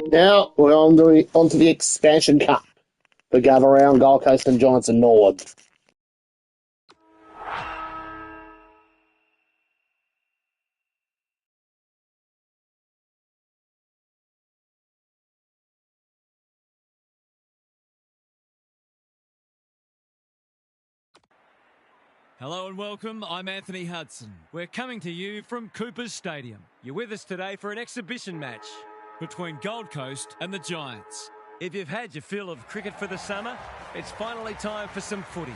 Now we're on to the Expansion Cup. The gather around Gold Coast and Giants and Norwood. Hello and welcome, I'm Anthony Hudson. We're coming to you from Coopers Stadium. You're with us today for an exhibition match between Gold Coast and the Giants. If you've had your fill of cricket for the summer, it's finally time for some footy.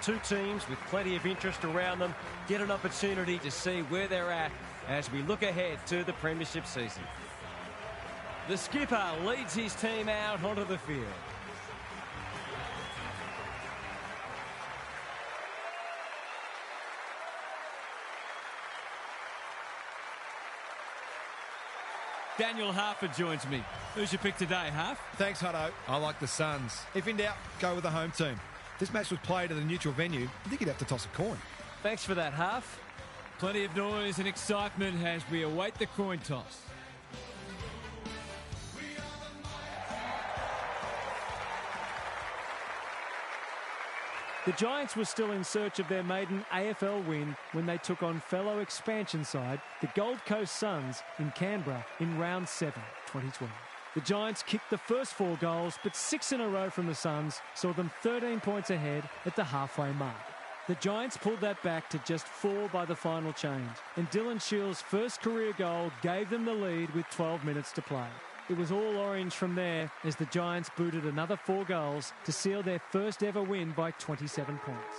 Two teams with plenty of interest around them get an opportunity to see where they're at as we look ahead to the premiership season. The skipper leads his team out onto the field. Daniel Harford joins me. Who's your pick today, Harf? Thanks, Hutto. I like the Suns. If in doubt, go with the home team. This match was played at a neutral venue. I think you'd have to toss a coin. Thanks for that, Harf. Plenty of noise and excitement as we await the coin toss. The Giants were still in search of their maiden AFL win when they took on fellow expansion side, the Gold Coast Suns, in Canberra in round 7, 2020. The Giants kicked the first 4 goals, but 6 in a row from the Suns saw them 13 points ahead at the halfway mark. The Giants pulled that back to just 4 by the final change, and Dylan Shields' first career goal gave them the lead with 12 minutes to play. It was all orange from there as the Giants booted another 4 goals to seal their first ever win by 27 points.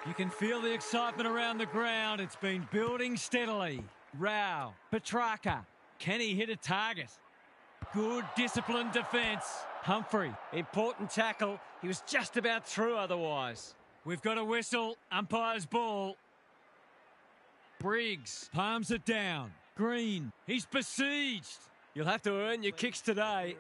You can feel the excitement around the ground. It's been building steadily. Rao, Petrarca, can he hit a target? Good disciplined defence. Humphrey, important tackle. He was just about through otherwise. We've got a whistle, umpire's ball. Briggs palms it down. Green, he's besieged. You'll have to earn your kicks today.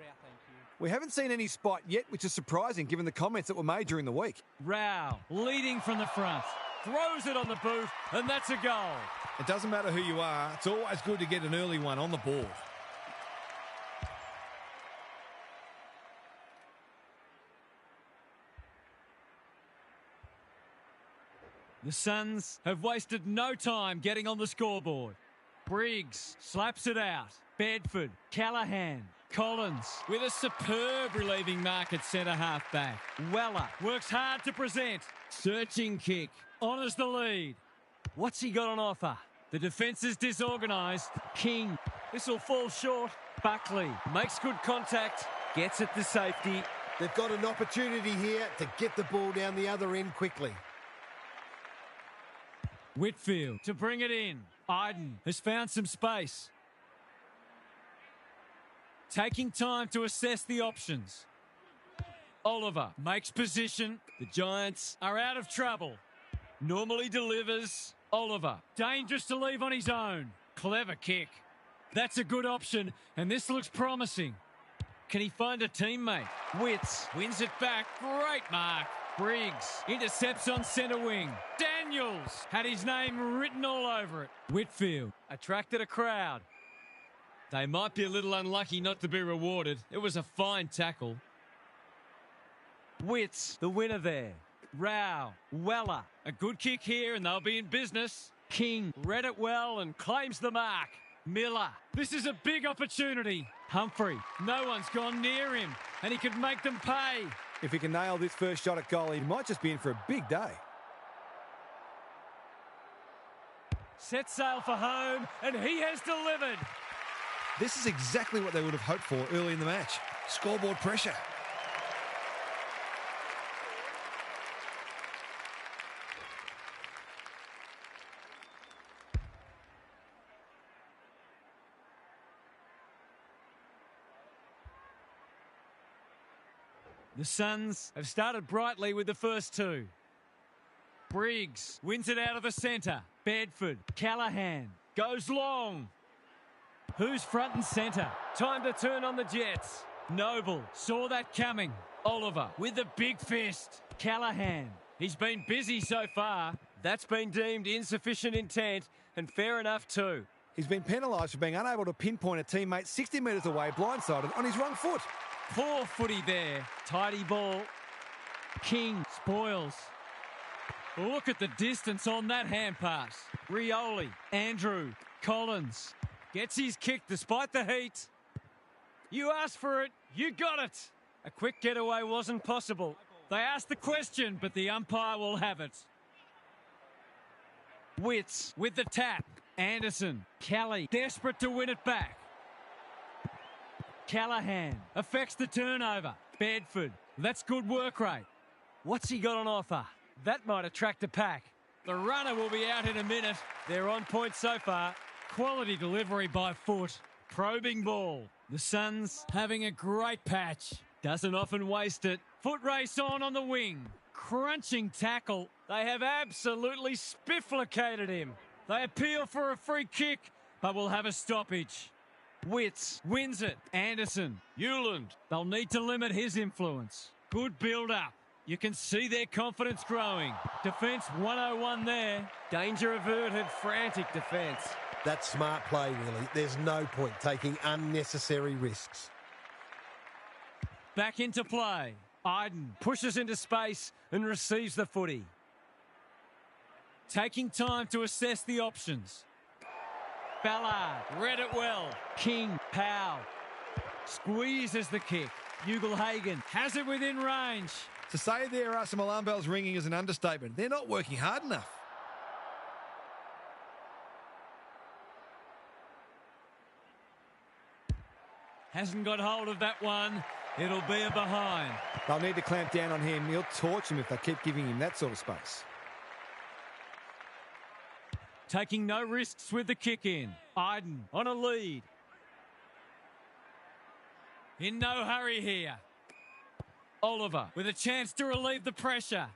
We haven't seen any spite yet, which is surprising given the comments that were made during the week. Rao, leading from the front, throws it on the boot, and that's a goal. It doesn't matter who you are, it's always good to get an early one on the board. The Suns have wasted no time getting on the scoreboard. Briggs slaps it out. Bedford, Callahan, Collins with a superb relieving mark at centre-half back. Weller works hard to present. Searching kick. Honours the lead. What's he got on offer? The defence is disorganised. King. This will fall short. Buckley makes good contact. Gets it to safety. They've got an opportunity here to get the ball down the other end quickly. Whitfield to bring it in. Iden has found some space. Taking time to assess the options. Oliver makes position. The Giants are out of trouble. Normally delivers. Oliver, dangerous to leave on his own. Clever kick. That's a good option, and this looks promising. Can he find a teammate? Witts wins it back. Great mark. Briggs intercepts on centre wing. Daniels had his name written all over it. Whitfield attracted a crowd. They might be a little unlucky not to be rewarded. It was a fine tackle. Witts, the winner there. Rao, Weller, a good kick here and they'll be in business. King read it well and claims the mark. Miller, this is a big opportunity. Humphrey, no one's gone near him and he could make them pay. If he can nail this first shot at goal, he might just be in for a big day. Set sail for home and he has delivered. This is exactly what they would have hoped for early in the match. Scoreboard pressure. The Suns have started brightly with the first 2. Briggs wins it out of the centre. Bedford, Callahan, goes long. Who's front and centre? Time to turn on the Jets. Noble saw that coming. Oliver with the big fist. Callahan, he's been busy so far. That's been deemed insufficient intent, and fair enough too. He's been penalised for being unable to pinpoint a teammate 60 metres away, blindsided, on his wrong foot. Poor footy there. Tidy ball. King spoils. Look at the distance on that hand pass. Rioli, Andrew, Collins. Gets his kick despite the heat. You asked for it, you got it. A quick getaway wasn't possible. They asked the question, but the umpire will have it. Witts with the tap. Anderson, Kelly, desperate to win it back. Callahan affects the turnover. Bedford, that's good work rate. What's he got on offer? That might attract a pack. The runner will be out in a minute. They're on point so far. Quality delivery by foot. Probing ball. The Suns having a great patch. Doesn't often waste it. Foot race on the wing. Crunching tackle. They have absolutely spifflicated him. They appeal for a free kick, but will have a stoppage. Witts wins it. Anderson, Hewland. They'll need to limit his influence. Good build-up. You can see their confidence growing. Defence 101 there. Danger averted, frantic defence. That's smart play, really. There's no point taking unnecessary risks. Back into play. Iden pushes into space and receives the footy. Taking time to assess the options. Ballard read it well. King, Powell. Squeezes the kick. Ugelhagen has it within range. To say there are some alarm bells ringing is an understatement. They're not working hard enough. Hasn't got hold of that one. It'll be a behind. They'll need to clamp down on him. He'll torch him if they keep giving him that sort of space. Taking no risks with the kick in. Iden on a lead. In no hurry here. Oliver with a chance to relieve the pressure.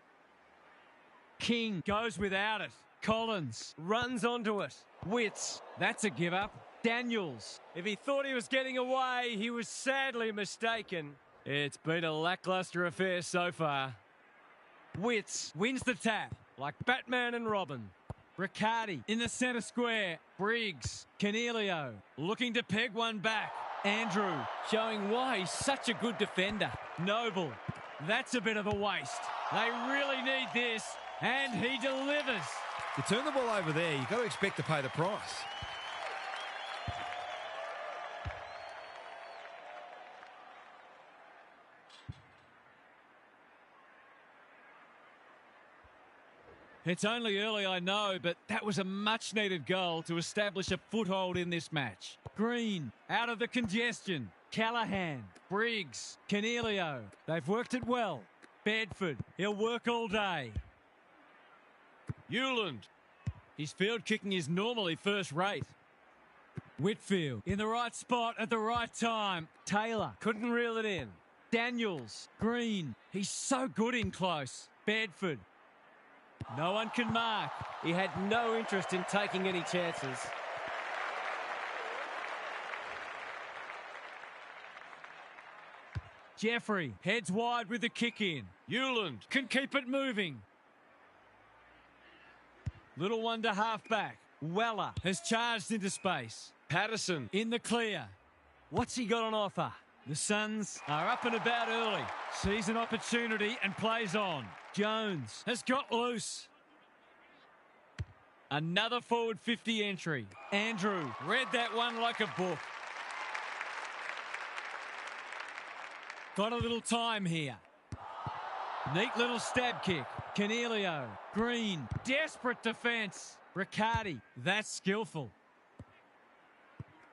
King goes without it. Collins runs onto it. Witts, that's a give up. Daniels, if he thought he was getting away, he was sadly mistaken. It's been a lacklustre affair so far. Witts wins the tap like Batman and Robin. Riccardi in the centre square. Briggs, Canelio looking to peg one back. Andrew showing why he's such a good defender. Noble, that's a bit of a waste. They really need this, and he delivers. You turn the ball over there, you've got to expect to pay the price. It's only early, I know, but that was a much-needed goal to establish a foothold in this match. Green, out of the congestion. Callahan, Briggs, Canelio. They've worked it well. Bedford, he'll work all day. Hewland. His field kicking is normally first rate. Whitfield, in the right spot at the right time. Taylor, couldn't reel it in. Daniels, Green. He's so good in close. Bedford. No one can mark. He had no interest in taking any chances. Jeffrey heads wide with the kick in. Hewland can keep it moving. Little one to half back. Weller has charged into space. Patterson in the clear. What's he got on offer? The Suns are up and about early. Sees an opportunity and plays on. Jones has got loose. Another forward 50 entry. Andrew read that one like a book. Got a little time here. Neat little stab kick. Canelio. Green. Desperate defence. Riccardi. That's skillful.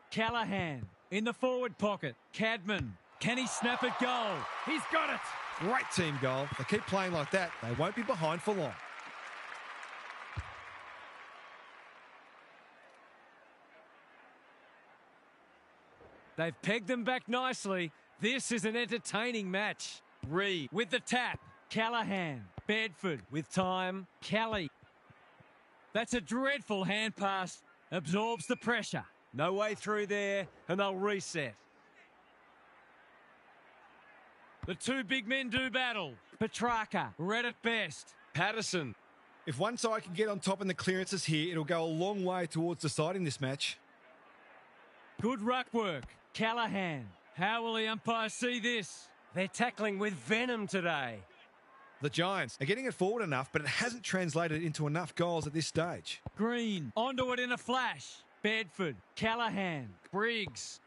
Callahan in the forward pocket. Cadman. Can he snap it goal? He's got it. Great team goal. They keep playing like that, they won't be behind for long. They've pegged them back nicely. This is an entertaining match. Reed with the tap. Callahan. Bedford with time. Kelly. That's a dreadful hand pass. Absorbs the pressure. No way through there, and they'll reset. The two big men do battle. Petrarca read it best. Patterson. If one side can get on top in the clearances here, it'll go a long way towards deciding this match. Good ruck work. Callahan. How will the umpire see this? They're tackling with venom today. The Giants are getting it forward enough, but it hasn't translated into enough goals at this stage. Green. Onto it in a flash. Bedford. Callahan. Briggs.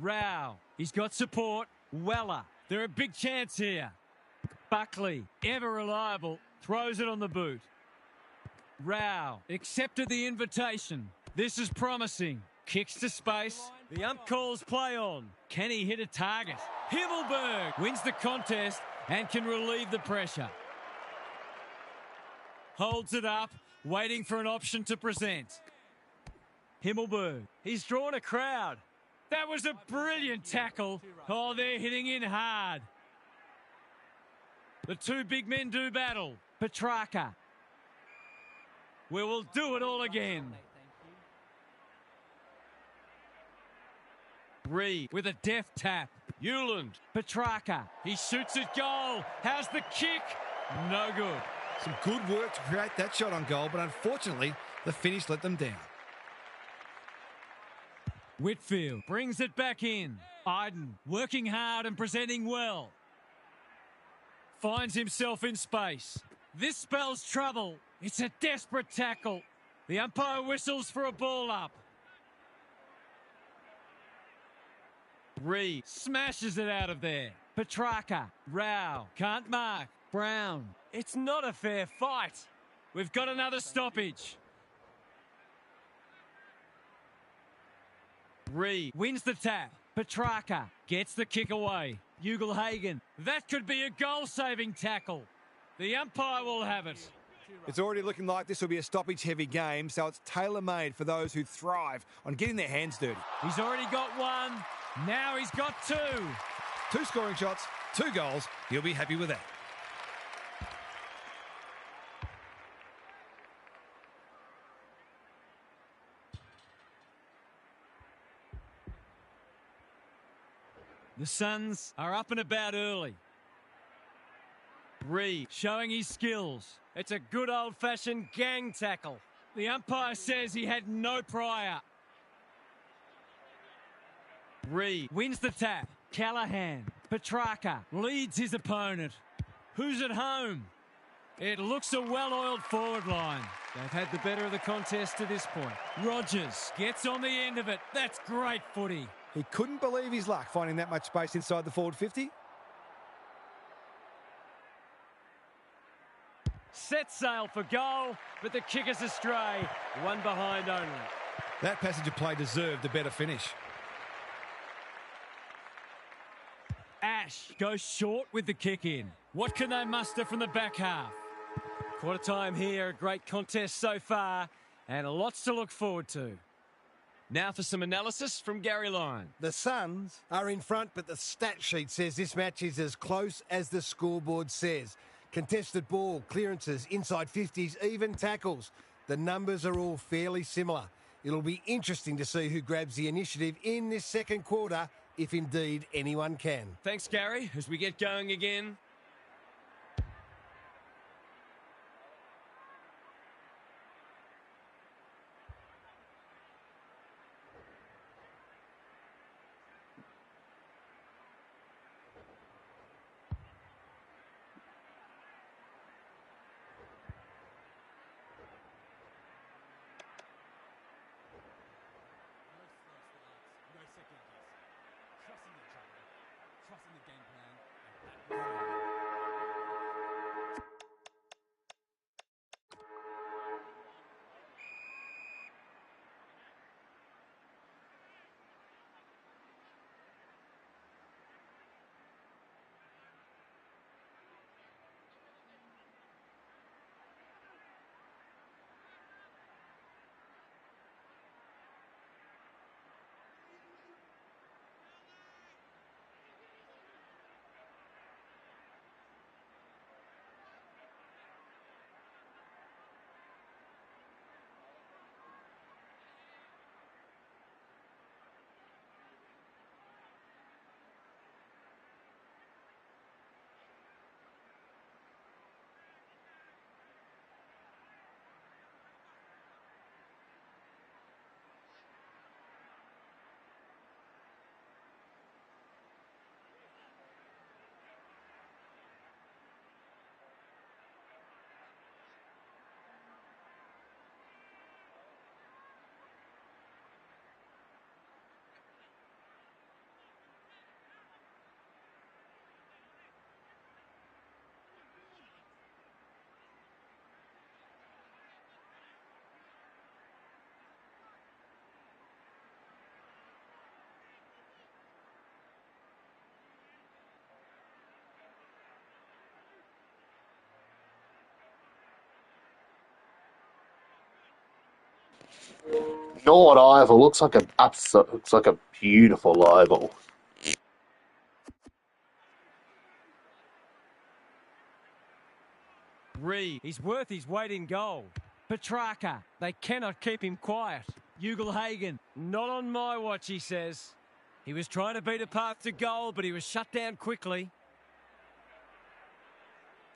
Rao. He's got support. Weller. They're a big chance here. Buckley. Ever reliable. Throws it on the boot. Rao. Accepted the invitation. This is promising. Kicks to space. The ump calls play on. Can he hit a target? Himmelberg wins the contest and can relieve the pressure. Holds it up, waiting for an option to present. Himmelberg. He's drawn a crowd. That was a brilliant tackle. Oh, they're hitting in hard. The two big men do battle. Petrarca. We will do it all again. Reed with a deft tap. Hewland. Petrarca. He shoots it goal. How's the kick? No good. Some good work to create that shot on goal, but unfortunately, the finish let them down. Whitfield brings it back in. Iden working hard and presenting well. Finds himself in space. This spells trouble. It's a desperate tackle. The umpire whistles for a ball up. Reed smashes it out of there. Petrarca. Rao. Can't mark. Brown. It's not a fair fight. We've got another stoppage. Reed wins the tap. Petrarca gets the kick away. Ugelhagen. That could be a goal-saving tackle. The umpire will have it. It's already looking like this will be a stoppage-heavy game, so it's tailor-made for those who thrive on getting their hands dirty. He's already got one. Now he's got two. 2 scoring shots, 2 goals. He'll be happy with that. The Suns are up and about early. Reed showing his skills. It's a good old-fashioned gang tackle. The umpire says he had no prior. Reed wins the tap. Callahan. Petrarca leads his opponent. Who's at home? It looks a well-oiled forward line. They've had the better of the contest to this point. Rogers gets on the end of it. That's great footy. He couldn't believe his luck finding that much space inside the forward 50. Set sail for goal, but the kick is astray. One behind only. That passage of play deserved a better finish. Ash goes short with the kick in. What can they muster from the back half? Quarter time here, a great contest so far, and lots to look forward to. Now for some analysis from Gary Lyon. The Suns are in front, but the stat sheet says this match is as close as the scoreboard says. Contested ball, clearances, inside 50s, even tackles. The numbers are all fairly similar. It'll be interesting to see who grabs the initiative in this second quarter, if indeed anyone can. Thanks, Gary. As we get going again. Trusting the game plan. Nord Oval looks like a beautiful oval. Reed, he's worth his weight in gold. Petrarca, they cannot keep him quiet. Ugelhagen, not on my watch, he says. He was trying to beat a path to goal, but he was shut down quickly.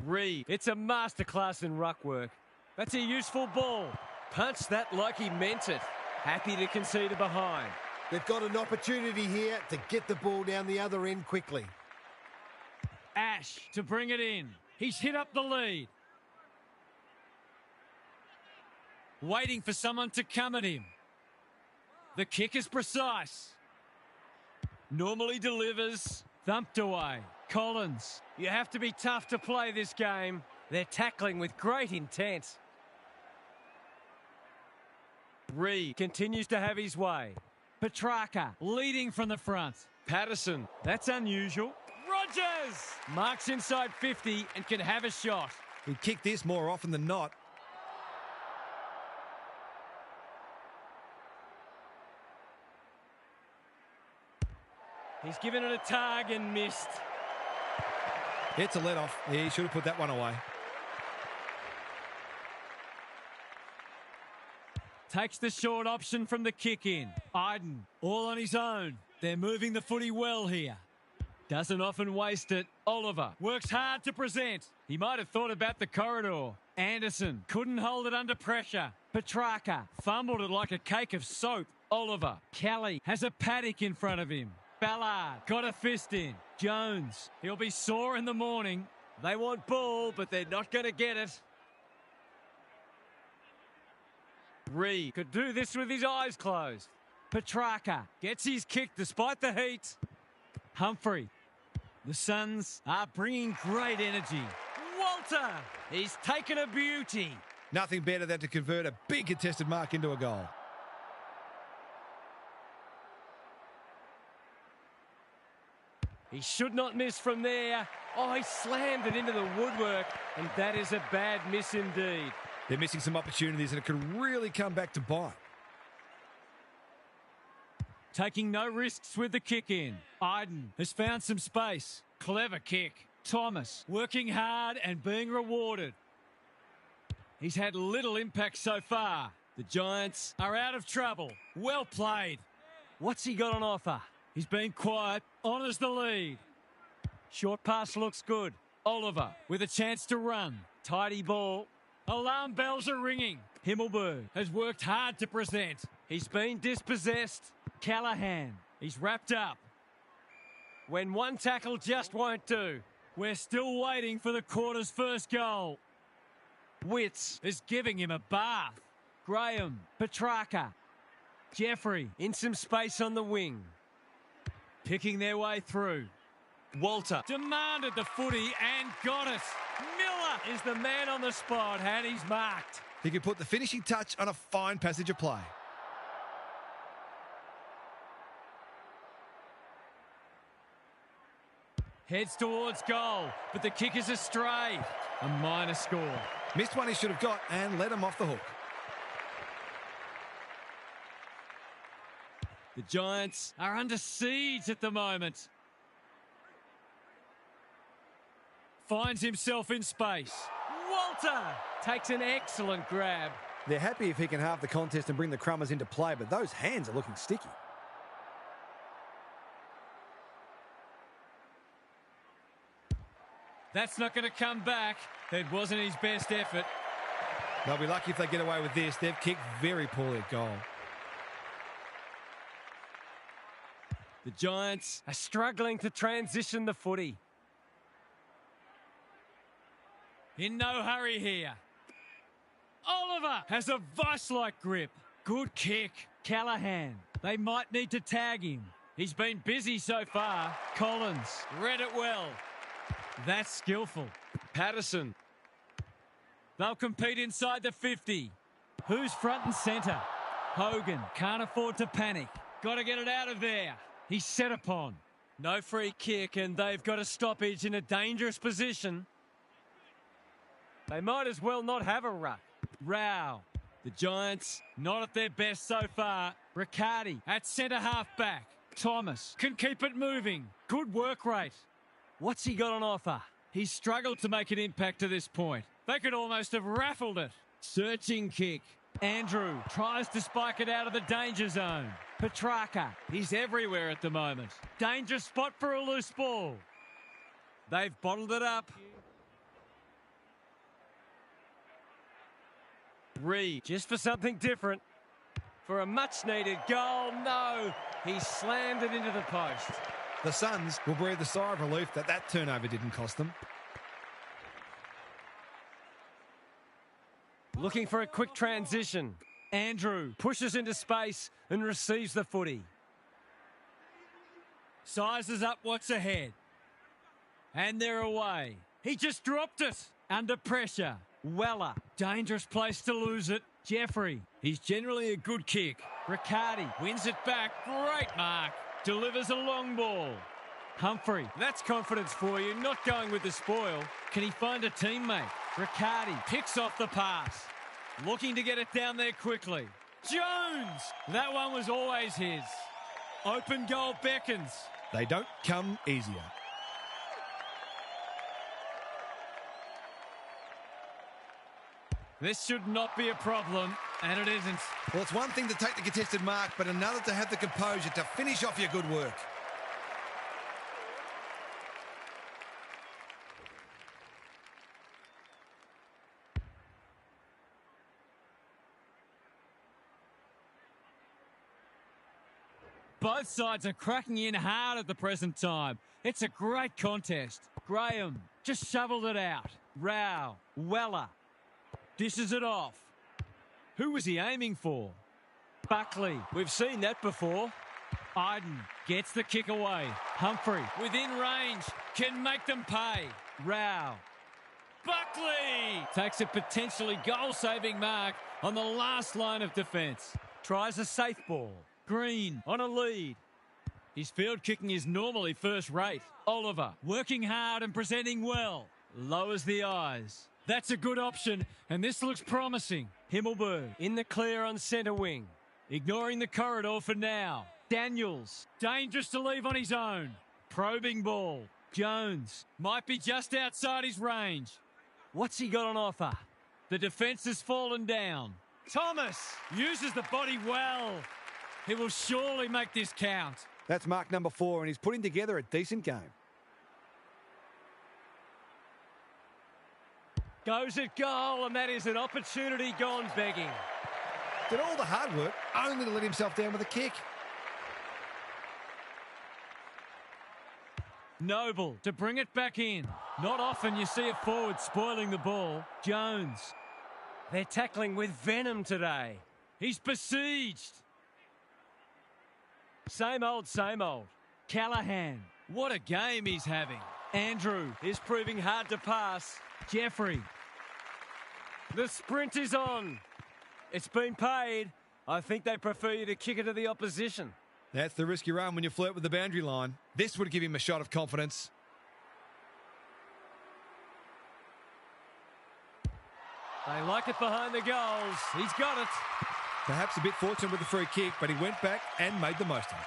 Reed, it's a masterclass in ruck work. That's a useful ball. Punched that like he meant it. Happy to concede a behind. They've got an opportunity here to get the ball down the other end quickly. Ash to bring it in. He's hit up the lead. Waiting for someone to come at him. The kick is precise. Normally delivers. Thumped away. Collins, you have to be tough to play this game. They're tackling with great intent. Reed continues to have his way. Petrarca leading from the front. Patterson, that's unusual. Rogers marks inside 50 and can have a shot. He'd kick this more often than not. He's given it a tug and missed. It's a let-off. He should have put that one away. Takes the short option from the kick in. Iden, all on his own. They're moving the footy well here. Doesn't often waste it. Oliver works hard to present. He might have thought about the corridor. Anderson couldn't hold it under pressure. Petrarca fumbled it like a cake of soap. Oliver, Kelly has a paddock in front of him. Ballard got a fist in. Jones, he'll be sore in the morning. They want ball, but they're not going to get it. Reed could do this with his eyes closed. Petrarca gets his kick despite the heat. Humphrey. The Suns are bringing great energy. Walter, he's taken a beauty. Nothing better than to convert a big contested mark into a goal. He should not miss from there. Oh, he slammed it into the woodwork, and that is a bad miss indeed. They're missing some opportunities, and it could really come back to bite. Taking no risks with the kick in. Iden has found some space. Clever kick. Thomas working hard and being rewarded. He's had little impact so far. The Giants are out of trouble. Well played. What's he got on offer? He's been quiet, honours the lead. Short pass looks good. Oliver with a chance to run. Tidy ball. Alarm bells are ringing. Himmelberg has worked hard to present. He's been dispossessed. Callahan, he's wrapped up. When one tackle just won't do, we're still waiting for the quarter's first goal. Witts is giving him a bath. Graham, Petrarca. Jeffrey in some space on the wing. Picking their way through. Walter demanded the footy and got it. Miller is the man on the spot and he's marked. He could put the finishing touch on a fine passage of play. Heads towards goal, but the kick is astray. A minor score. Missed one he should have got and let him off the hook. The Giants are under siege at the moment. Finds himself in space. Walter takes an excellent grab. They're happy if he can halve the contest and bring the Crummers into play, but those hands are looking sticky. That's not going to come back. It wasn't his best effort. They'll be lucky if they get away with this. They've kicked very poorly at goal. The Giants are struggling to transition the footy. In no hurry here. Oliver has a vice-like grip. Good kick. Callahan. They might need to tag him. He's been busy so far. Collins read it well. That's skillful. Patterson. They'll compete inside the 50. Who's front and centre? Hogan can't afford to panic. Got to get it out of there. He's set upon. No free kick and they've got a stoppage in a dangerous position. They might as well not have a ruck. Rao The Giants not at their best so far. Riccardi at centre half back. Thomas can keep it moving. Good work rate. What's he got on offer? He's struggled to make an impact to this point. They could almost have raffled it. Searching kick. Andrew tries to spike it out of the danger zone. Petrarca, he's everywhere at the moment. Dangerous spot for a loose ball. They've bottled it up. Reed, just for something different. For a much-needed goal. No, he slammed it into the post. The Suns will breathe a sigh of relief that turnover didn't cost them. Looking for a quick transition. Andrew pushes into space and receives the footy. Sizes up what's ahead. And they're away. He just dropped it. Under pressure. Weller. Dangerous place to lose it. Jeffrey. He's generally a good kick. Riccardi wins it back. Great mark. Delivers a long ball. Humphrey. That's confidence for you. Not going with the spoil. Can he find a teammate? Riccardi picks off the pass. Looking to get it down there quickly. Jones! That one was always his. Open goal beckons. They don't come easier. This should not be a problem, and it isn't. Well, it's one thing to take the contested mark, but another to have the composure to finish off your good work. Both sides are cracking in hard at the present time. It's a great contest. Graham just shoveled it out. Rao, Weller, dishes it off. Who was he aiming for? Buckley, we've seen that before. Iden gets the kick away. Humphrey, within range, can make them pay. Rao. Buckley takes a potentially goal-saving mark on the last line of defence. Tries a safe ball. Green on a lead. His field kicking is normally first rate. Oliver working hard and presenting well. Lowers the eyes. That's a good option, and this looks promising. Himmelberg in the clear on centre wing. Ignoring the corridor for now. Daniels, dangerous to leave on his own. Probing ball. Jones might be just outside his range. What's he got on offer? The defence has fallen down. Thomas uses the body well. He will surely make this count. That's mark number 4, and he's putting together a decent game. Goes at goal, and that is an opportunity gone begging. Did all the hard work only to let himself down with a kick. Noble to bring it back in. Not often you see a forward spoiling the ball. Jones. They're tackling with venom today. He's besieged. Same old, same old. Callahan. What a game he's having. Andrew is proving hard to pass. Jeffrey. The sprint is on. It's been paid. I think they prefer you to kick it to the opposition. That's the risk you run when you flirt with the boundary line. This would give him a shot of confidence. They like it behind the goals. He's got it. Perhaps a bit fortunate with the free kick, but he went back and made the most of it.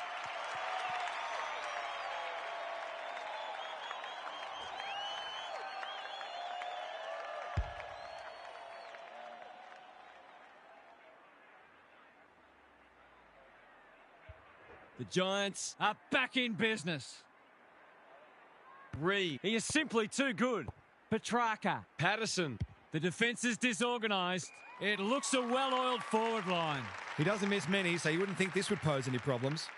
The Giants are back in business. Reed, he is simply too good. Petrarca, Patterson. The defence is disorganised. It looks a well-oiled forward line. He doesn't miss many, so you wouldn't think this would pose any problems.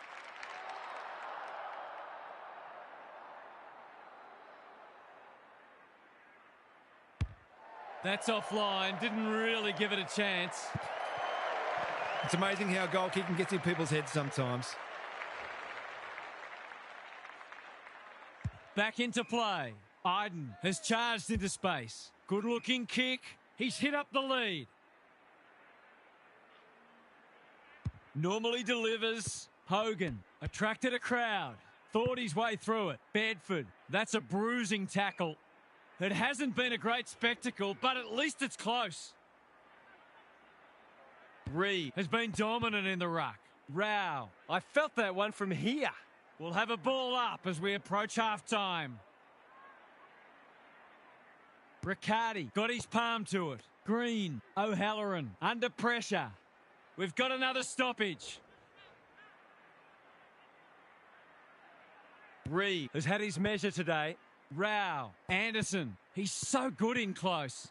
That's offline. Didn't really give it a chance. It's amazing how goal kicking gets in people's heads sometimes. Back into play. Iden has charged into space. Good-looking kick. He's hit up the lead. Normally delivers. Hogan attracted a crowd. Thought his way through it. Bedford. That's a bruising tackle. It hasn't been a great spectacle, but at least it's close. Reed has been dominant in the ruck. Rao, I felt that one from here. We'll have a ball up as we approach half-time. Riccardi got his palm to it. Green, O'Halloran under pressure. We've got another stoppage. Reed has had his measure today. Rao, Anderson, he's so good in close.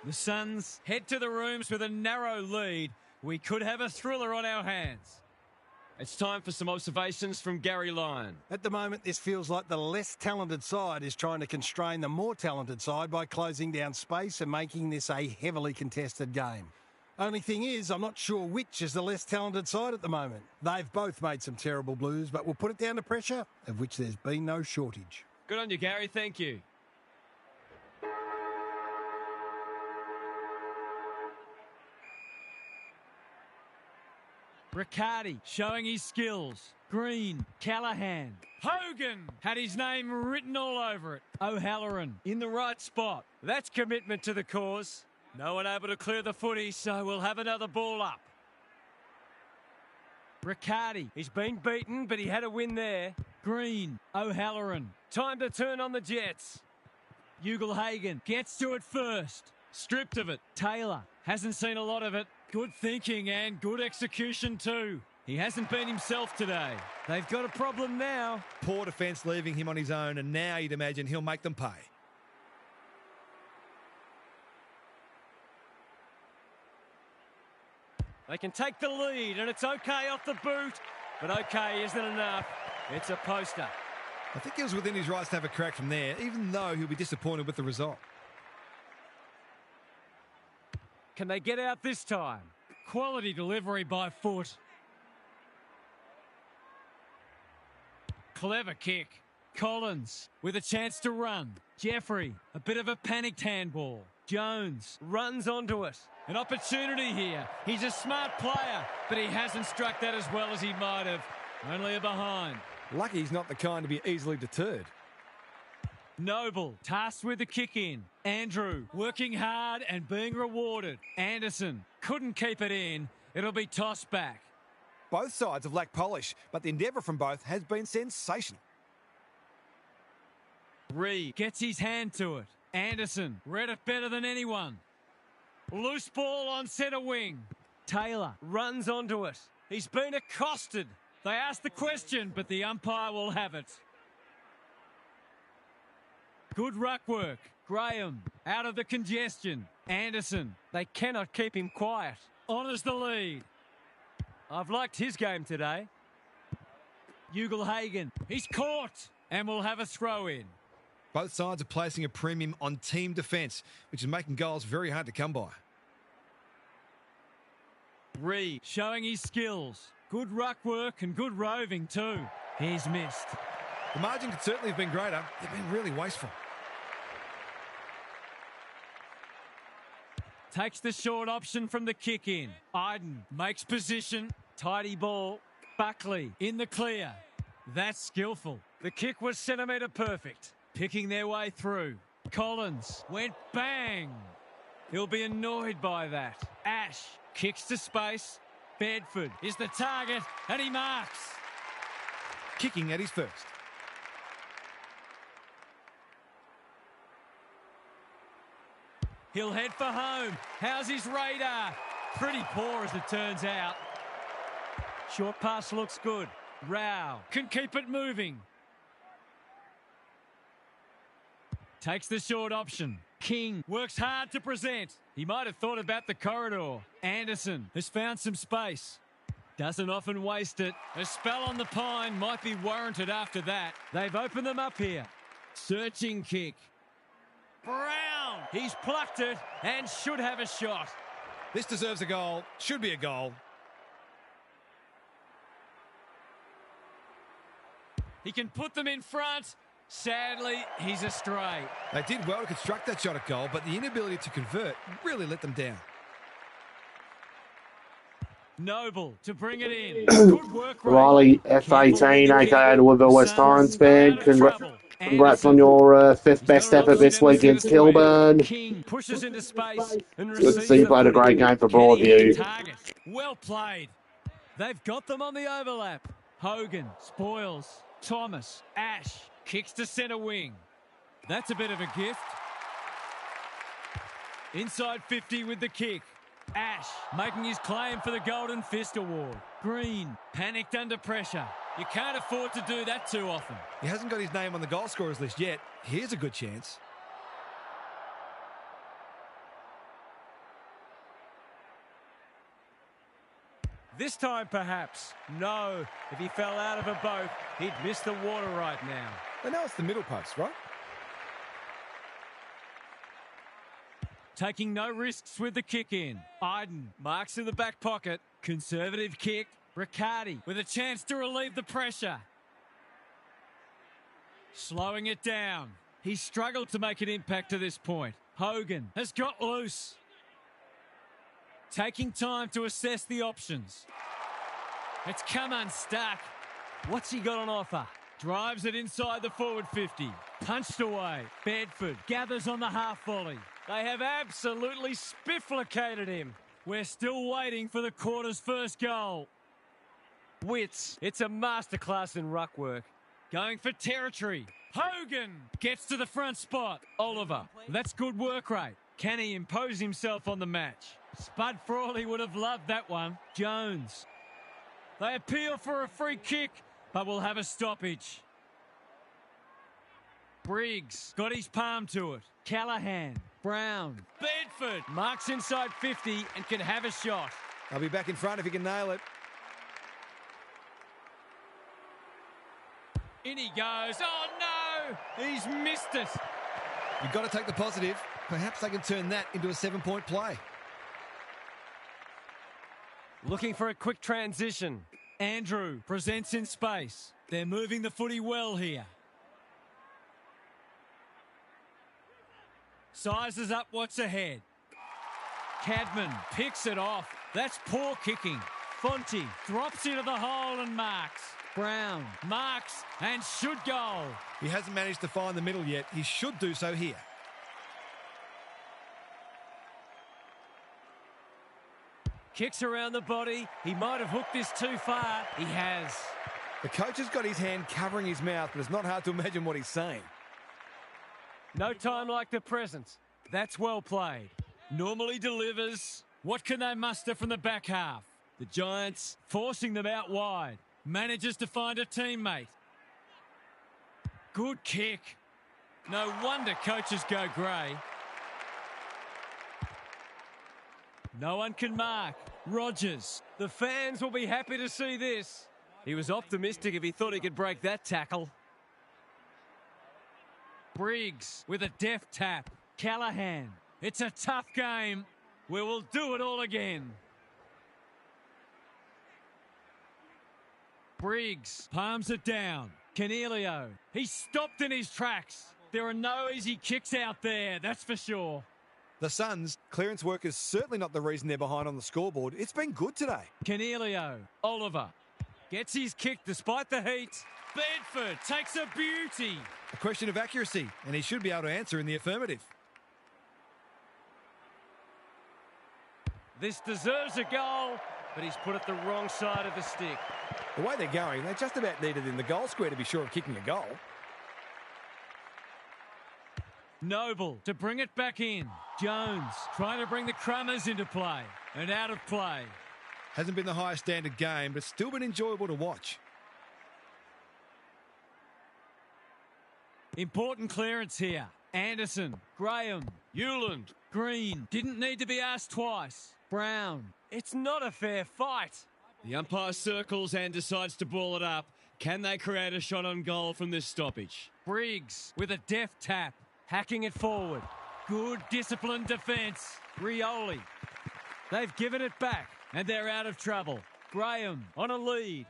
The Suns head to the rooms with a narrow lead. We could have a thriller on our hands. It's time for some observations from Gary Lyon. At the moment, this feels like the less talented side is trying to constrain the more talented side by closing down space and making this a heavily contested game. Only thing is, I'm not sure which is the less talented side at the moment. They've both made some terrible blues, but we'll put it down to pressure, of which there's been no shortage. Good on you, Gary. Thank you. Riccardi showing his skills. Green, Callahan. Hogan had his name written all over it. O'Halloran in the right spot. That's commitment to the cause. No one able to clear the footy, so we'll have another ball up. Riccardi, he's been beaten, but he had a win there. Green, O'Halloran. Time to turn on the Jets. Ugle-Hagan gets to it first. Stripped of it. Taylor hasn't seen a lot of it. Good thinking and good execution too. He hasn't been himself today. They've got a problem now. Poor defence leaving him on his own, and now you'd imagine he'll make them pay. They can take the lead, and it's okay off the boot. But okay isn't enough. It's a poster. I think he was within his rights to have a crack from there, even though he'll be disappointed with the result. Can they get out this time? Quality delivery by foot. Clever kick. Collins with a chance to run. Jeffrey, a bit of a panicked handball. Jones runs onto it. An opportunity here. He's a smart player, but he hasn't struck that as well as he might have. Only a behind. Lucky he's not the kind to be easily deterred. Noble tasked with the kick in. Andrew working hard and being rewarded. Anderson couldn't keep it in. It'll be tossed back. Both sides have lacked polish, but the endeavour from both has been sensational. Reed gets his hand to it. Anderson read it better than anyone. Loose ball on centre wing. Taylor runs onto it. He's been accosted. They asked the question, but the umpire will have it. Good ruck work. Graham out of the congestion. Anderson, they cannot keep him quiet. Honours the lead. I've liked his game today. Ugle-Hagan, he's caught and will have a throw in. Both sides are placing a premium on team defence, which is making goals very hard to come by. Reed showing his skills. Good ruck work and good roving too. He's missed. The margin could certainly have been greater. They've been really wasteful. Takes the short option from the kick in. Iden makes position. Tidy ball. Buckley in the clear. That's skillful. The kick was centimetre perfect. Picking their way through. Collins went bang. He'll be annoyed by that. Ash kicks to space. Bedford is the target and he marks. Kicking at his first. He'll head for home. How's his radar? Pretty poor as it turns out. Short pass looks good. Rao can keep it moving. Takes the short option. King works hard to present. He might have thought about the corridor. Anderson has found some space. Doesn't often waste it. A spell on the pine might be warranted after that. They've opened them up here. Searching kick. Brown, he's plucked it and should have a shot. This deserves a goal. Should be a goal. He can put them in front. Sadly, he's astray. They did well to construct that shot at goal, but the inability to convert really let them down. Noble to bring it in. Good work, Riley, F18, aka the West Torrens fan. Congrats on Anderson. your fifth He's best got a effort this lot week of against this way. Kilburn. King pushes into space and Good to receives see you the played a footy. great game for Can he hit Broadview. target? Well played. They've got them on the overlap. Hogan, Spoils, Thomas, Ash, kicks to centre wing. That's a bit of a gift. Inside 50 with the kick. Ash making his claim for the Golden Fist Award. Green panicked under pressure. You can't afford to do that too often. He hasn't got his name on the goal scorers list yet. Here's a good chance. This time, perhaps. No. If he fell out of a boat, he'd miss the water right now. They know it's the middle post, right? Taking no risks with the kick in. Iden marks in the back pocket. Conservative kick. Riccardi with a chance to relieve the pressure. Slowing it down. He struggled to make an impact to this point. Hogan has got loose. Taking time to assess the options. It's come unstuck. What's he got on offer? Drives it inside the forward 50. Punched away. Bedford gathers on the half volley. They have absolutely spifflicated him. We're still waiting for the quarter's first goal. Wits. It's a masterclass in ruck work. Going for territory. Hogan gets to the front spot. Oliver, that's good work rate. Can he impose himself on the match? Spud Frawley would have loved that one. Jones. They appeal for a free kick, but will have a stoppage. Briggs got his palm to it. Callahan. Brown. Bedford marks inside 50 and can have a shot. I'll be back in front if he can nail it. In he goes. Oh, no! He's missed it. You've got to take the positive. Perhaps they can turn that into a 7-point play. Looking for a quick transition. Andrew presents in space. They're moving the footy well here. Sizes up what's ahead. Cadman picks it off. That's poor kicking. Fonte drops into the hole and marks. Brown marks and should goal. He hasn't managed to find the middle yet. He should do so here. Kicks around the body. He might have hooked this too far. He has. The coach has got his hand covering his mouth, but it's not hard to imagine what he's saying. No time like the present. That's well played. Normally delivers. What can they muster from the back half? The Giants forcing them out wide. Manages to find a teammate. Good kick. No wonder coaches go grey. No one can mark. Rogers. The fans will be happy to see this. He was optimistic if he thought he could break that tackle. Briggs with a deft tap. Callahan. It's a tough game. We will do it all again. Briggs palms it down. Canelio. He's stopped in his tracks. There are no easy kicks out there, that's for sure. The Suns' clearance work is certainly not the reason they're behind on the scoreboard. It's been good today. Canelio. Oliver. Gets his kick despite the heat. Bedford takes a beauty. A question of accuracy, and he should be able to answer in the affirmative. This deserves a goal, but he's put it the wrong side of the stick. The way they're going, they just about need it in the goal square to be sure of kicking a goal. Noble to bring it back in. Jones trying to bring the Crummers into play. And out of play. Hasn't been the highest standard game, but still been enjoyable to watch. Important clearance here. Anderson, Graham, Hewland, Green. Didn't need to be asked twice. Brown. It's not a fair fight. The umpire circles and decides to ball it up. Can they create a shot on goal from this stoppage? Briggs with a deft tap. Hacking it forward. Good disciplined defence. Rioli. They've given it back. And they're out of trouble. Graham on a lead.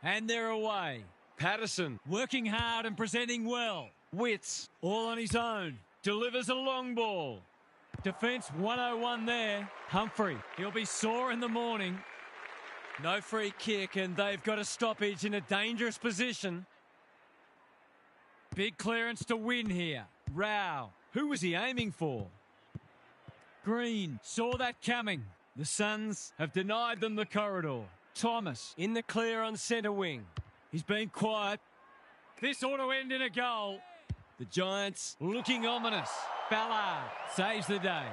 And they're away. Patterson. Working hard and presenting well. Wits. All on his own. Delivers a long ball. Defence 101 there. Humphrey. He'll be sore in the morning. No free kick, and they've got a stoppage in a dangerous position. Big clearance to win here. Rao. Who was he aiming for? Green saw that coming. The Suns have denied them the corridor. Thomas in the clear on centre wing. He's been quiet. This ought to end in a goal. The Giants looking ominous. Ballard saves the day.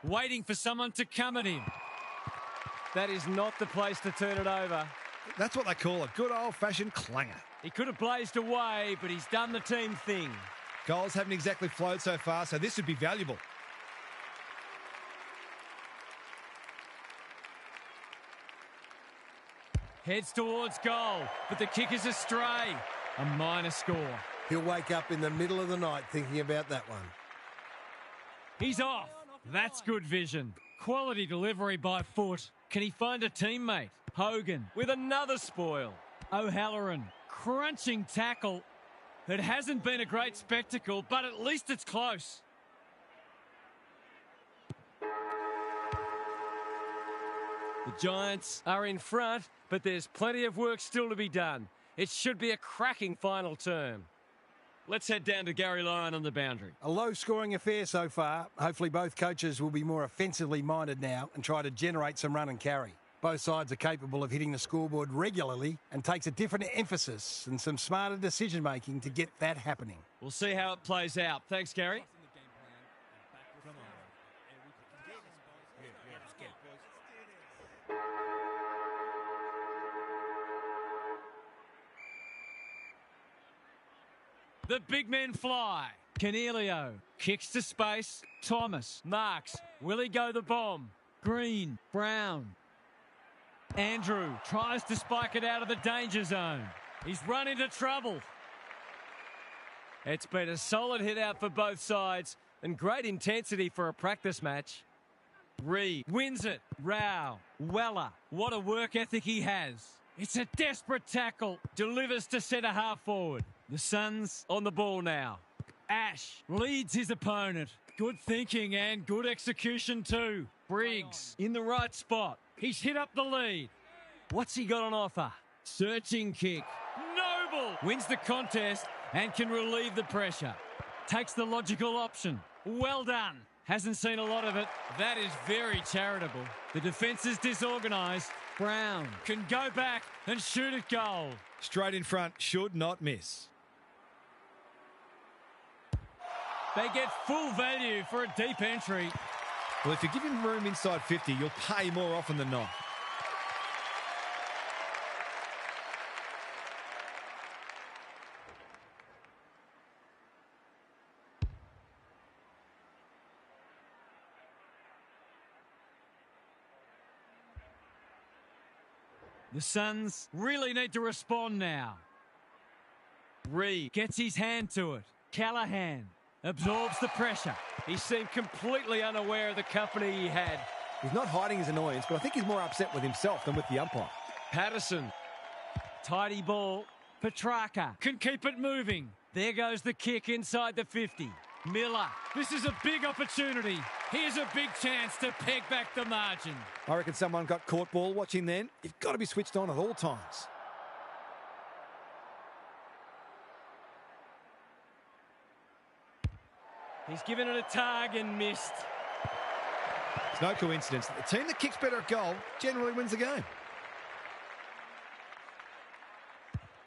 Waiting for someone to come at him. That is not the place to turn it over. That's what they call a good old-fashioned clanger. He could have blazed away, but he's done the team thing. Goals haven't exactly flowed so far, so this would be valuable. Heads towards goal, but the kick is astray. A minor score. He'll wake up in the middle of the night thinking about that one. He's off. That's good vision. Quality delivery by foot. Can he find a teammate? Hogan with another spoil. O'Halloran crunching tackle. It hasn't been a great spectacle, but at least it's close. The Giants are in front, but there's plenty of work still to be done. It should be a cracking final term. Let's head down to Gary Lyon on the boundary. A low-scoring affair so far. Hopefully both coaches will be more offensively minded now and try to generate some run and carry. Both sides are capable of hitting the scoreboard regularly and takes a different emphasis and some smarter decision-making to get that happening. We'll see how it plays out. Thanks, Gary. The big men fly. Canelio kicks to space. Thomas marks. Will he go the bomb? Green, Brown. Andrew tries to spike it out of the danger zone. He's run into trouble. It's been a solid hit out for both sides and great intensity for a practice match. Reed wins it. Rao. Weller. What a work ethic he has. It's a desperate tackle. Delivers to centre half forward. The Suns on the ball now. Ash leads his opponent. Good thinking and good execution too. Briggs in the right spot. He's hit up the lead. What's he got on offer? Searching kick. Noble wins the contest and can relieve the pressure. Takes the logical option. Well done. Hasn't seen a lot of it. That is very charitable. The defence is disorganised. Brown can go back and shoot at goal. Straight in front, should not miss. They get full value for a deep entry. Well, if you give him room inside 50, you'll pay more often than not. The Suns really need to respond now. Reed gets his hand to it. Callahan absorbs the pressure. He seemed completely unaware of the company he had. He's not hiding his annoyance, but I think he's more upset with himself than with the umpire. Patterson. Tidy ball. Petrarca can keep it moving. There goes the kick inside the 50. Miller. This is a big opportunity. Here's a big chance to peg back the margin. I reckon someone got caught ball watching then. You've got to be switched on at all times. He's given it a tug and missed. It's no coincidence that the team that kicks better at goal generally wins the game.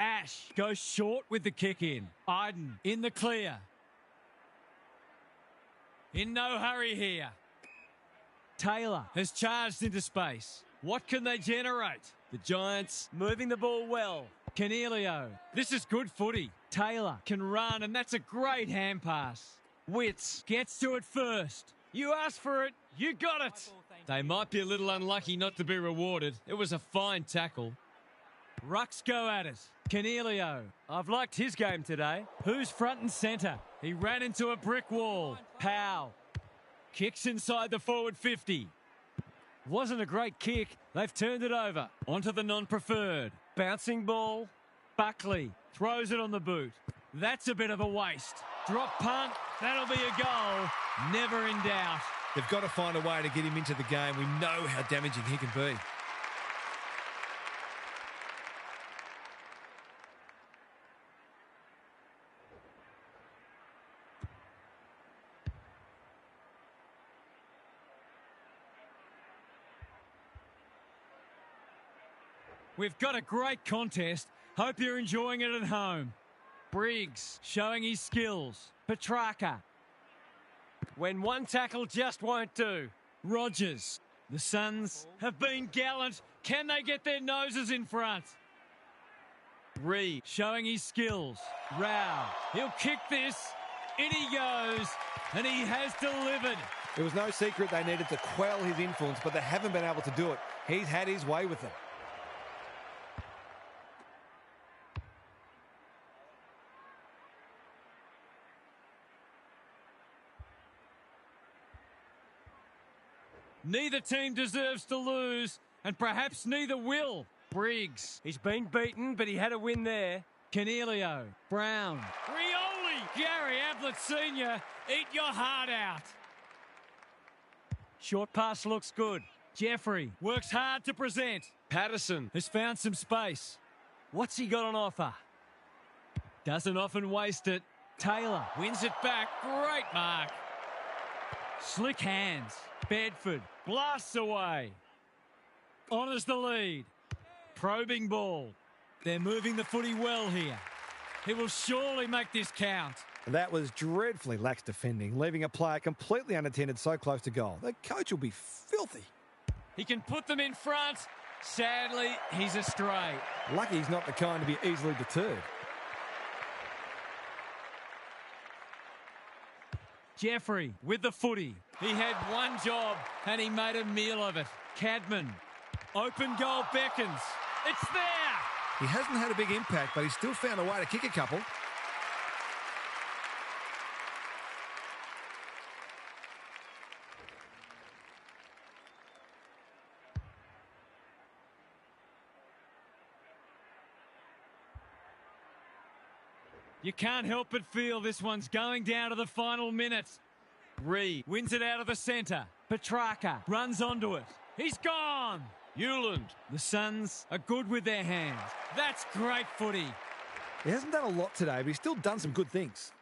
Ash goes short with the kick in. Iden in the clear. In no hurry here. Taylor has charged into space. What can they generate? The Giants moving the ball well. Canelio. This is good footy. Taylor can run, and that's a great hand pass. Witts gets to it first. You asked for it, you got it. They might be a little unlucky not to be rewarded. It was a fine tackle. Rucks go at it. Canelio. I've liked his game today. Who's front and centre? He ran into a brick wall. Powell. Kicks inside the forward 50. Wasn't a great kick. They've turned it over. Onto the non-preferred. Bouncing ball. Buckley throws it on the boot. That's a bit of a waste. Drop punt. That'll be a goal. Never in doubt. They've got to find a way to get him into the game. We know how damaging he can be. We've got a great contest. Hope you're enjoying it at home. Briggs showing his skills. Petrarca. When one tackle just won't do. Rogers. The Suns have been gallant. Can they get their noses in front? Reed showing his skills. Rao. He'll kick this. In he goes. And he has delivered. It was no secret they needed to quell his influence, but they haven't been able to do it. He's had his way with them. Neither team deserves to lose, and perhaps neither will. Briggs. He's been beaten, but he had a win there. Canelio. Brown. Rioli. Gary Ablett Sr. Eat your heart out. Short pass looks good. Jeffrey works hard to present. Patterson Has found some space. What's he got on offer? Doesn't often waste it. Taylor wins it back. Great mark. Slick hands. Bedford blasts away. Honours the lead. Probing ball. They're moving the footy well here. He will surely make this count. That was dreadfully lax defending, leaving a player completely unattended so close to goal. The coach will be filthy. He can put them in front. Sadly, he's astray. Lucky he's not the kind to be easily deterred. Jeffrey with the footy. He had one job and he made a meal of it. Cadman. Open goal beckons. It's there. He hasn't had a big impact, but he's still found a way to kick a couple. You can't help but feel this one's going down to the final minutes. Reed wins it out of the centre. Petrarca runs onto it. He's gone. Hewland. The Suns are good with their hands. That's great footy. He hasn't done a lot today, but he's still done some good things.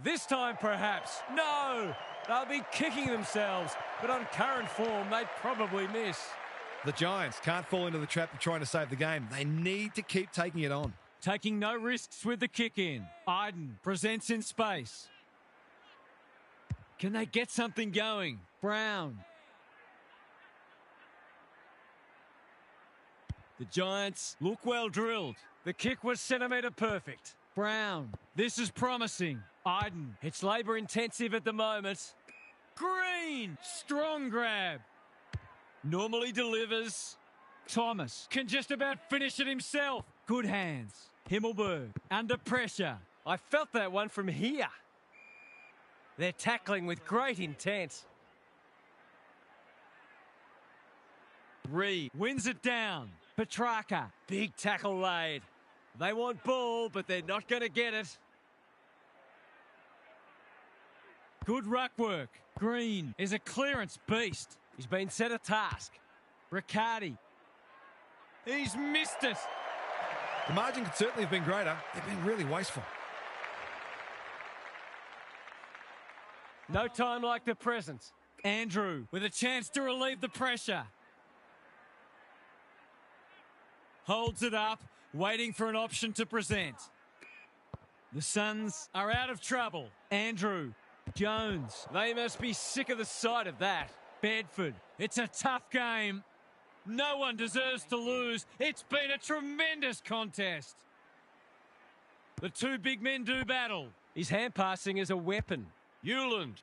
This time, perhaps. No! They'll be kicking themselves, but on current form, they'd probably miss. The Giants can't fall into the trap of trying to save the game. They need to keep taking it on. Taking no risks with the kick in. Iden presents in space. Can they get something going? Brown. The Giants look well drilled. The kick was centimetre perfect. Brown. This is promising. Iden. It's labour intensive at the moment. Green. Strong grab. Normally delivers. Thomas can just about finish it himself. Good hands. Himmelberg under pressure. I felt that one from here. They're tackling with great intent. Reed wins it down. Petrarca. Big tackle laid. They want ball, but they're not going to get it. Good ruck work. Green is a clearance beast. He's been set a task. Riccardi. He's missed it. The margin could certainly have been greater. They've been really wasteful. No time like the present. Andrew with a chance to relieve the pressure. Holds it up, waiting for an option to present. The Suns are out of trouble. Andrew. Jones. They must be sick of the sight of that. Bedford. It's a tough game. No one deserves to lose. It's been a tremendous contest. The two big men do battle. His hand passing is a weapon. Hewland.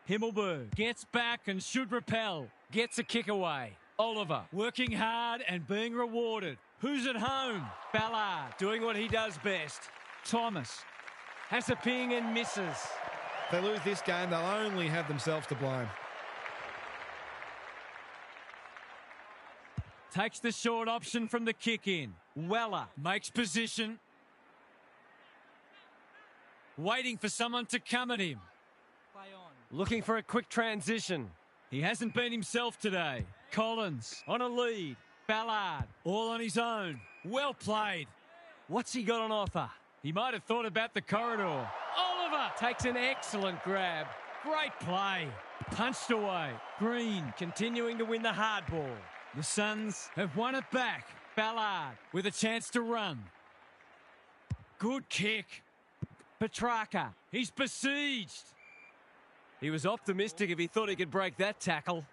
Himmelberg gets back and should repel. Gets a kick away. Oliver working hard and being rewarded. Who's at home? Ballard doing what he does best. Thomas has a ping and misses. If they lose this game, they'll only have themselves to blame. Takes the short option from the kick in. Weller makes position. Waiting for someone to come at him. Looking for a quick transition. He hasn't been himself today. Collins on a lead. Ballard all on his own. Well played. What's he got on offer? He might have thought about the corridor. Oliver Takes an excellent grab. great play. Punched away. Green Continuing to win the hard ball. The Suns have won it back. Ballard with a chance to run. Good kick. Petrarca. He's besieged. He was optimistic if he thought he could break that tackle.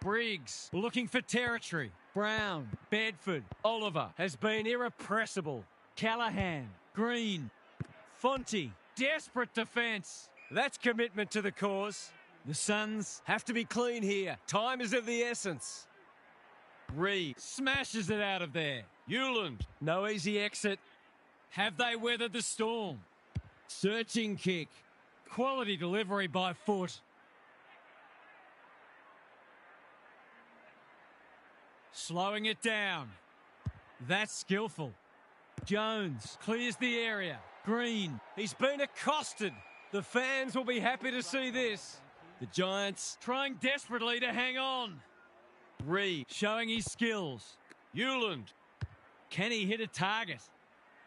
Briggs looking for territory. Brown, Bedford, Oliver Has been irrepressible. Callahan, Green, Fonte. desperate defence. That's commitment to the cause. The Suns, Have to be clean here. Time is of the essence. Reed smashes it out of there. Euland, No easy exit. have they weathered the storm? Searching kick. Quality delivery by foot. Slowing it down. That's skillful. Jones clears the area. Green, He's been accosted. The fans will be happy to see this. the Giants trying desperately to hang on. Reed showing his skills. Euland, can he hit a target?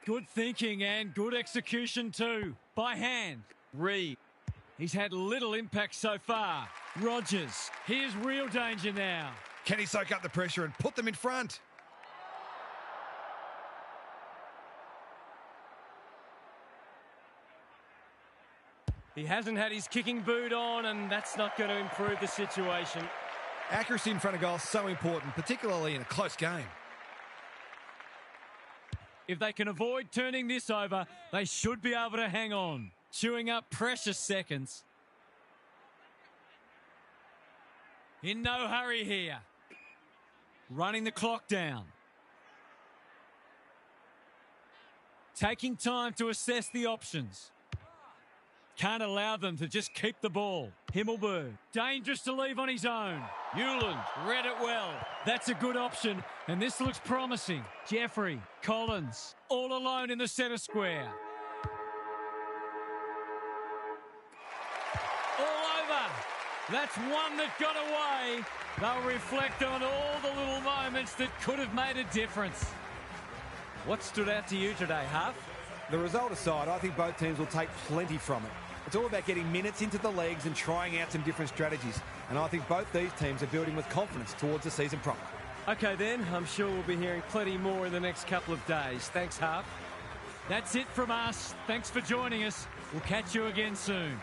Good thinking and good execution too. By hand. Reed, he's had little impact so far. Rogers, here's real danger now. Can he soak up the pressure and put them in front? He hasn't had his kicking boot on, and that's not going to improve the situation. Accuracy in front of goal is so important, particularly in a close game. If they can avoid turning this over, they should be able to hang on. Chewing up precious seconds. In no hurry here. Running the clock down. Taking time to assess the options. Can't allow them to just keep the ball. Himmelberg, dangerous to leave on his own. Euland, read it well. That's a good option, and this looks promising. Jeffrey, Collins, all alone in the centre square. All over. That's one that got away. They'll reflect on all the little moments that could have made a difference. What stood out to you today, Huff? The result aside, I think both teams will take plenty from it. It's all about getting minutes into the legs and trying out some different strategies. And I think both these teams are building with confidence towards the season proper. Okay then, I'm sure we'll be hearing plenty more in the next couple of days. Thanks, Huff. That's it from us. Thanks for joining us. We'll catch you again soon.